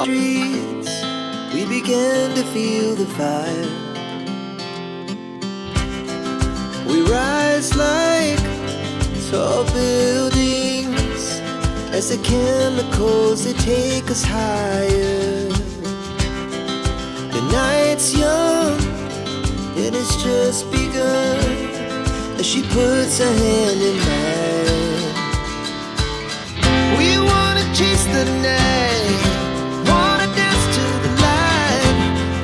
streets, we began to feel the fire. We rise like tall buildings as the chemicals they take us higher. The night's young and it's just begun as she puts her hand in mine. We wanna chase the night, wanna dance to the light,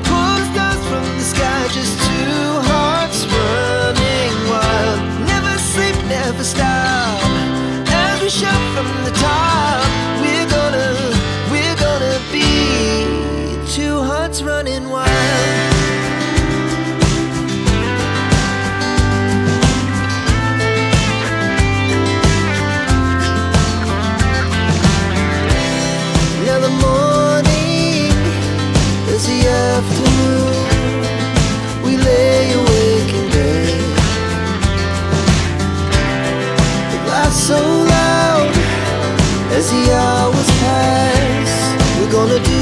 pull stars from the sky, just two hearts running wild. Never sleep, never stop, as we shout from the top. We're gonna be two hearts running wild. Afternoon, we lay awake in bed. The laughs so loud as the hours pass. We're gonna do